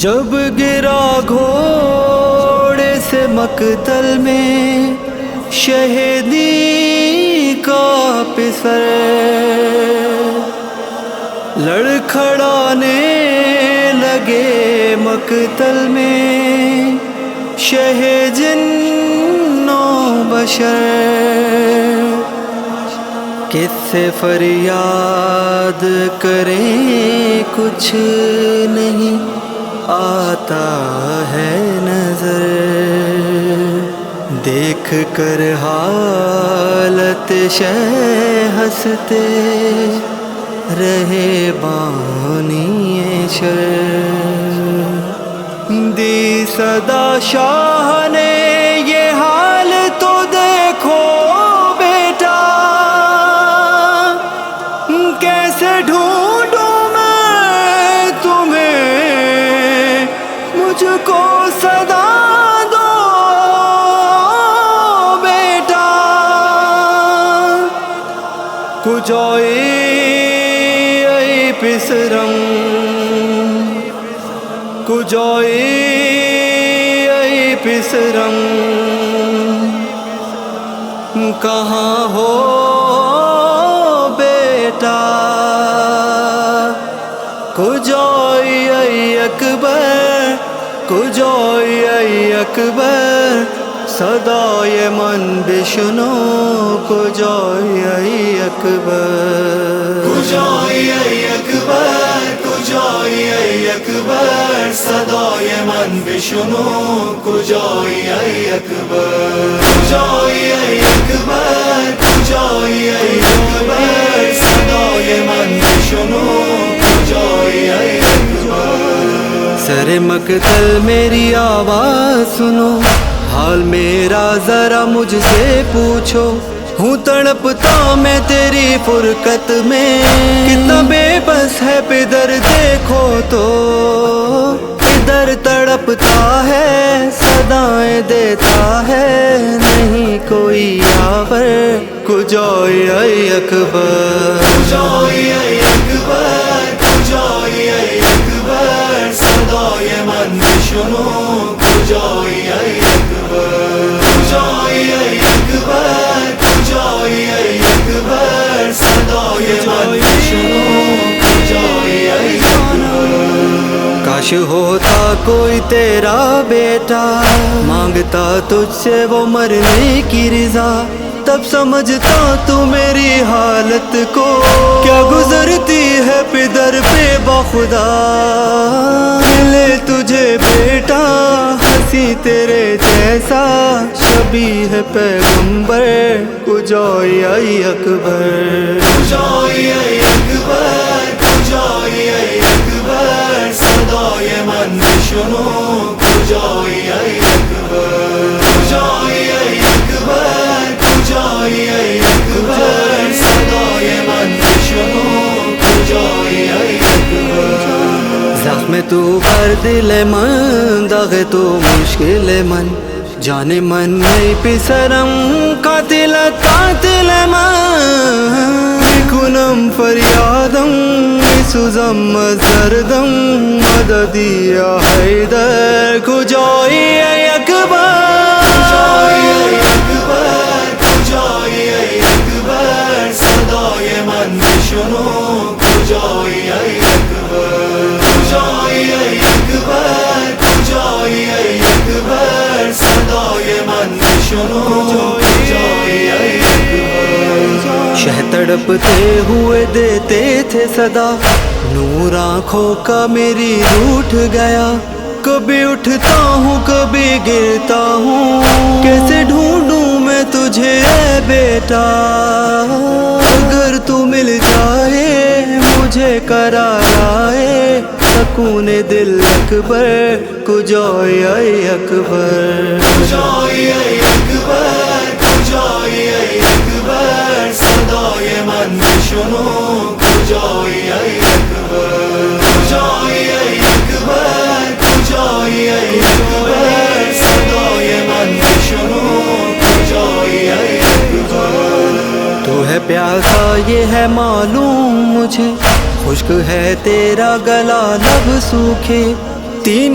جب گرا گھوڑے سے مقتل میں شہیدی کا پسر، لڑکھڑانے لگے مقتل میں شہ جن و بشر، کس سے فریاد کریں کچھ نہیں آتا ہے نظر، دیکھ کر حالت شہ ہنستے رہے بانی شر، دی صدا شاہ نے یہ حال تو دیکھو بیٹا، کیسے ڈھونڈوں میں تمہیں، مجھ کو صدا دو بیٹا، کجوئی ای پسرم، کجوئی ای پسرم، کہاں ہو بیٹا، کجوئی ای اکبر، کجوئی ای اکبر، صدای من بشنو، کجوئی ای اکبر، کجوئی ای اکبر، کجوئی ای اکبر، صدای من بشنو، کجوئی ای اکبر، کجوئی ای اکبر، کجوئی ای اکبر، صدای من بشنو، کجوئی ای اکبر، سر مقتل میری آواز سنو، حال میرا ذرا مجھ سے پوچھو، ہوں تڑپتا میں تیری فرقت میں، کتنا بے بس ہے پدر دیکھو تو، ادھر تڑپتا ہے صدائیں دیتا ہے، نہیں کوئی آور، کجوئی ای اکبر، کجوئی ای اکبر، کجوئی ای اکبر، صدای من بشنو، کجوئی ای اکبر، کجوئی ای اکبر، کجوئی ای اکبر، صدای من بشنو، کجوئی ای اکبر، کاش ہوتا کوئی تیرا بیٹا، مانگتا تجھ سے وہ مرنے کی رضا، تب سمجھتا تو میری حالت کو، کیا گزرتی ہے پدر پہ بخدا، ملے تجھے بیٹا ہنسی تیرے جیسا، شبیہ پیغمبر، کجوئی ای اکبر، کجوئی ای اکبر، کجوئی ای اکبر، صدای من بشنو، کجوئی ای اکبر، کجوئی ای اکبر، کجوئی ای اکبر، صدای من بشنو، کجوئی ای اکبر، زخم تو بر دل من، داغ تو مشکل من، جانے من نہیں پسرم، قاتل قاتل من، کنم فریادم سوزم زردم، مددی یا حیدر، کجوئی ای اکبر، کجوئی ای اکبر، کجوئی ای اکبر، صدای من بشنو، کجوئی ای اکبر، کجوئی ای اکبر، کجوئی ای اکبر، صدای من بشنو، کجوئی ای اکبر، شہ تڑپتے ہوئے دیتے تھے صدا، نور آنکھوں کا میری روٹھ گیا، کبھی اٹھتا ہوں کبھی گرتا ہوں، کیسے ڈھونڈوں میں تجھے اے بیٹا، اگر تو مل جائے مجھے قرار آئے، سکون دل اکبر، کجوئی ای اکبر، کجوئی ای اکبر، کجوئی ای اکبر، صدای من بشنو، کجوئی ای اکبر، کجوئی ای اکبر، کجوئی ای اکبر، صدای من بشنو، کجوئی ای اکبر، تو ہے پیاسا یہ ہے معلوم مجھے، خشک ہے تیرا گلا لب سوکھے، 3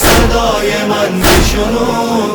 صدای من بشنو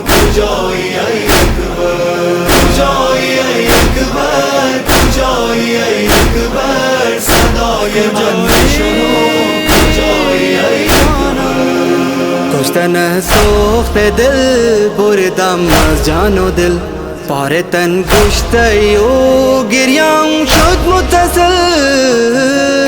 کجایی ای اکبر، کجایی ای اکبر، کجایی ای اکبر، صدای من بشنو کجایی ای اکبر. کشتن سوخت دل بردم از جان و دل، پاره تن کشته و گریام شد متصل.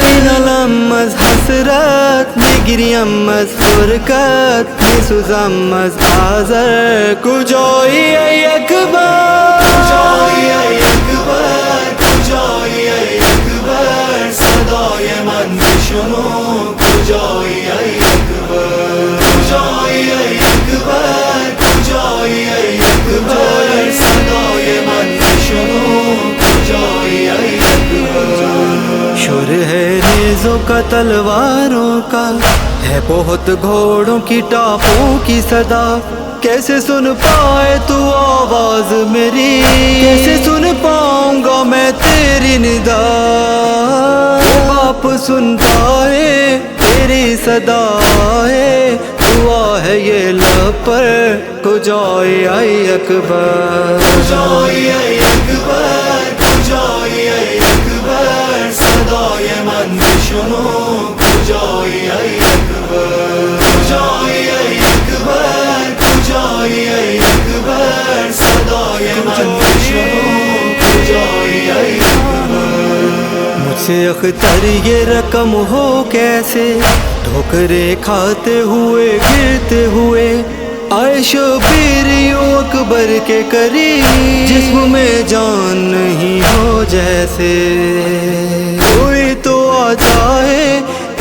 این علم از حسرت میگریم از فرقت، میسوزم از آذر کجایی ای اکبر. کجایی ای اکبر، کجایی ای اکبر، صدای من بشنو کجایی ای اکبر، کجایی ای اکبر، کجایی ای اکبر، صدای من بشنو کجایی ای اکبر. شور ہے نیزوں کا تلواروں کا، ہے بہت گھوڑوں کی ٹاپوں کی صدا، کیسے سن پائے تو آواز میری، کیسے سن پاؤں گا میں تیری ندا. باپ سنتا ہے تیری صدا ہے، دعا ہے یہ لب پر کجایی ای اکبر. کجایی ای اکبر، کجایی ای اکبر، صدای من بشنو کجایی ای اکبر، کجایی ای اکبر، کجایی ای اکبر، صدای من بشنو کجایی ای اکبر. مجھ سے اختر یہ رقم ہو کیسے، ٹھوکرے کھاتے ہوئے گرتے ہوئے، آئے شبیر یوں اکبر کے قریب، جسم میں جان نہیں ہو جیسے. کوئی تو آ جائے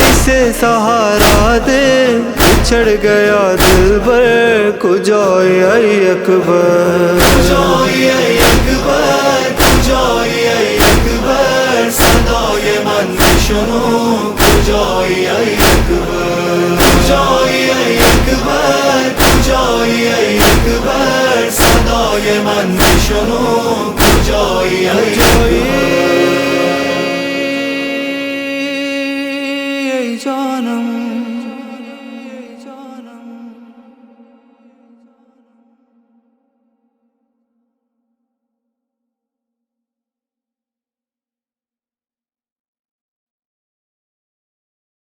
اسے سہارا دے، بچھڑ گیا دلبر کجایی ای اکبر. کجایی ای اکبر، کجایی ای اکبر، صدای من بشنو کجایی ای اکبر، کجایی ای اکبر، کجایی ای اکبر، صدای من بشنو کجایی ای اکبر. ای جانم